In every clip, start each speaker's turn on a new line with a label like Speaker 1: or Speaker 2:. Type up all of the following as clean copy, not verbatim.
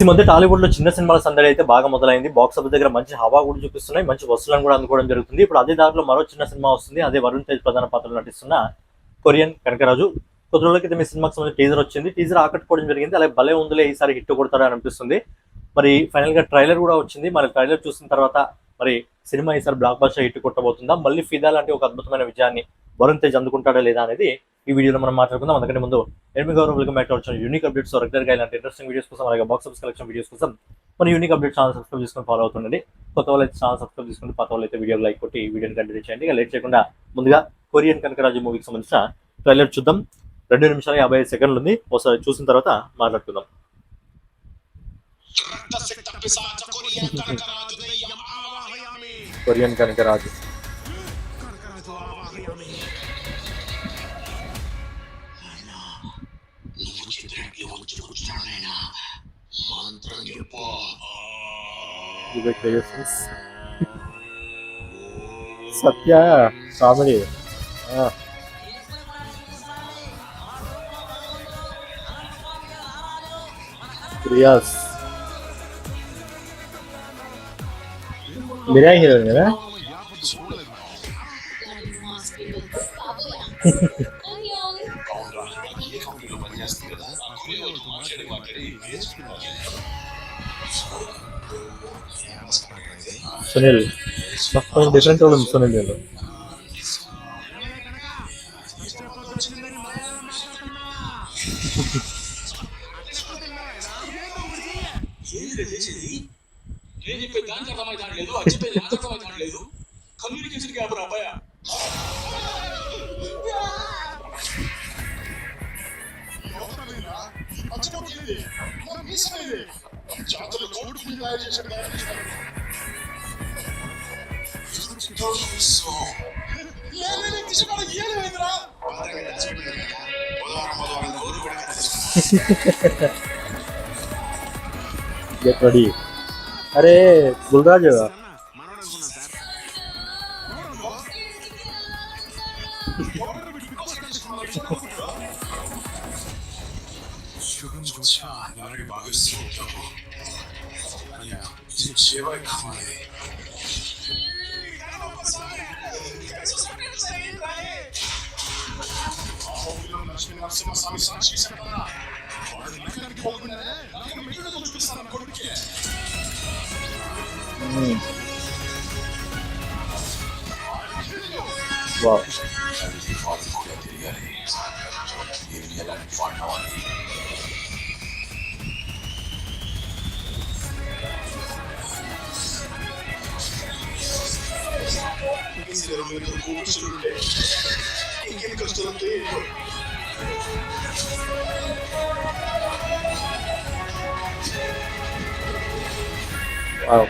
Speaker 1: ఈ మధ్య టాలీవుడ్ లో చిన్న సినిమాల సందడి అయితే బాగా మొదలైంది. బాక్స్ ఆఫీస్ దగ్గర మంచి హవా కూడా చూపిస్తున్నాయి, మంచి వసూలను కూడా అందుకోవడం జరుగుతుంది. ఇప్పుడు అదే దారిలో మరో చిన్న సినిమా వస్తుంది. అదే వరుణ్ తేజ్ ప్రధాన పాత్రలో నటిస్తున్న కొరియన్ కనకరాజు. కొద్ది రోజుల క్రితం ఈ సినిమాకి సంబంధించి టీజర్ వచ్చింది. టీజర్ ఆకట్టుకోవడం జరిగింది. అలాగే భలే ఉందిలే ఈసారి హిట్ కొడతాడని అనిపిస్తుంది. మరి ఫైనల్ గా ట్రైలర్ కూడా వచ్చింది. మరి ట్రైలర్ చూసిన తర్వాత మరి సినిమా ఈసారి బ్లాక్ బస్టర్ హిట్ కొట్టబోతుందా, మళ్ళీ ఫిదా లాంటి ఒక అద్భుతమైన విజయాన్ని వరుణ్ తేజ్ అందుకుంటాడా లేదా అనేది ఈ వీడియోలో మనం మాట్లాడుకుందాం. అందుకంటే ముందు ఎనిమిది గౌరవం వెల్కమ్ బ్యాక్ టు వచ్చిన యూనిక్ అప్డేట్స్ రెగ్యులర్ గా ఇలాంటి ఇంట్రెస్టింగ్ వీడియోస్ కోసం అలాగే బాక్స్ ఆఫీస్ కలెక్షన్ వీడియోస్ కోసం మన యూనిక్ అప్డేట్ ఛానల్ సబ్స్క్రైబ్ చేసుకొని ఫాలో అవుతుండండి. కొత్త వాళ్ళు అయితే ఛానల్ సబ్స్క్రైబ్ చేసుకుని పాత వాళ్ళు అయితే వీడియో లైక్ కొట్టి వీడియోని కంటిన్యూ చేయండి. ఇక లేట్ చేయకుండా ముందుగా కొరియన్ కనకరాజు మూవీకి సంబంధించిన ట్రైలర్ చూద్దాం. 2 నిమిషాల 55 సెకండ్లు ఉంది. ఒకసారి చూసిన తర్వాత మాట్లాడుకుందాం. కొరియన్ కనకరాజు సత్య కామెడీ ప్రియాస్ మీరే హీరోయిన్ కదా. సునీల్ కొంచెం డిఫరెంట్ ఉంది. సునీల్ నేను
Speaker 2: కమ్యూనికేషన్ గ్యాప్ రాబాయ
Speaker 1: గెట్ రెడీ. అరే Gulraju
Speaker 2: 제발 가만히
Speaker 1: wow wow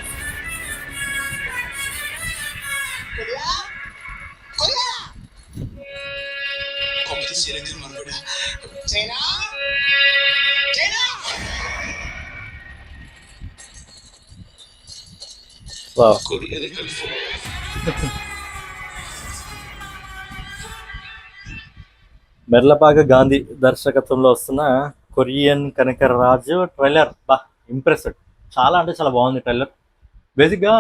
Speaker 1: wow మెర్లపాక Gandhi దర్శకత్వంలో వస్తున్న కొరియన్ కనకరాజు ట్రైలర్ ఇంప్రెస్డ్. చాలా అంటే చాలా బాగుంది ట్రైలర్. బేసిక్గా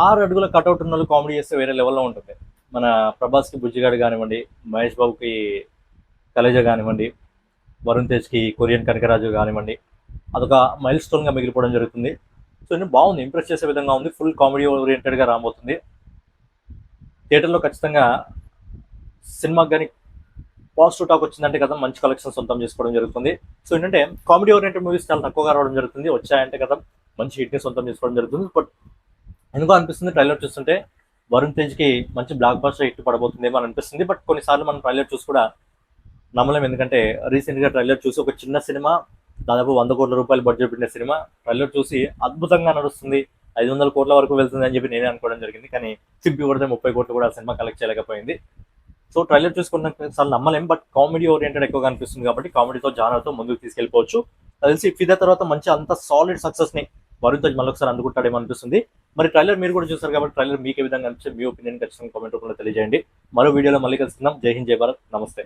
Speaker 1: 6 అడుగుల కట్అవుట్ ఉన్న వాళ్ళు కామెడీ చేస్తే వేరే లెవెల్లో ఉంటుంది. మన ప్రభాస్కి బుజ్జిగాడు కానివ్వండి, మహేష్ బాబుకి కలేజా కానివ్వండి, వరుణ్ తేజ్కి కొరియన్ కనకరాజు కానివ్వండి, అదొక మైల్ స్టోన్గా మిగిలిపోవడం జరుగుతుంది. సో ఇది బాగుంది, ఇంప్రెస్ చేసే విధంగా ఉంది. ఫుల్ కామెడీ ఓరియంటెడ్గా రాబోతుంది. థియేటర్లో ఖచ్చితంగా సినిమాకి కానీ పాజిటివ్ టాక్ వచ్చిందంటే కదా మంచి కలెక్షన్ సొంతం చేసుకోవడం జరుగుతుంది. సో ఏంటంటే కామెడీ ఓరియంటెడ్ మూవీస్ చాలా తక్కువగా రావడం జరుగుతుంది. వచ్చాయంటే కదా మంచి హిట్ని సొంతం చేసుకోవడం జరుగుతుంది. బట్ ఎందుకో అనిపిస్తుంది ట్రైలర్ చూస్తుంటే వరుణ్ తేజ్కి మంచి బ్లాక్ బస్టర్ హిట్ పడబోతుందేమో అని అనిపిస్తుంది. బట్ కొన్నిసార్లు మనం ట్రైలర్ చూసి కూడా నమ్మలేం. ఎందుకంటే రీసెంట్గా ట్రైలర్ చూసి ఒక చిన్న సినిమా దాదాపు 100 కోట్ల రూపాయలు బడ్జెట్ పెట్టిన సినిమా ట్రైలర్ చూసి అద్భుతంగా నడుస్తుంది, 500 కోట్ల వరకు వెళ్తుంది అని చెప్పి నేనే అనుకోవడం జరిగింది. కానీ సింపి కొడితే 30 కోట్లు కూడా సినిమా కలెక్ట్ చేయలేకపోయింది. సో ట్రైలర్ చూసుకున్నసార్లు నమ్మలేం. బట్ కామెడీ ఓరియంటెడ్ ఎక్కువగా అనిపిస్తుంది కాబట్టి కామెడీతో జానర్తో ముందుకు తీసుకెళ్ళిపోవచ్చు. అది తెలిసి ఫిదా తర్వాత మంచి అంత సాలిడ్ సక్సెస్ని వరుణ్ తేజ్ మళ్ళొకసారి అందుకుంటాడేమో అనిపిస్తుంది. మరి ట్రైలర్ మీరు కూడా చూసారు కాబట్టి ట్రైలర్ మీకు ఏ విధంగా అనిపించి మీ ఒపీనియన్ ఖచ్చితంగా కామెంట్ రూపంలో తెలియజేయండి. మరో వీడియోలో మళ్ళీ కలుసుకుందాం. జై హింద్, జై భారత్, నమస్తే.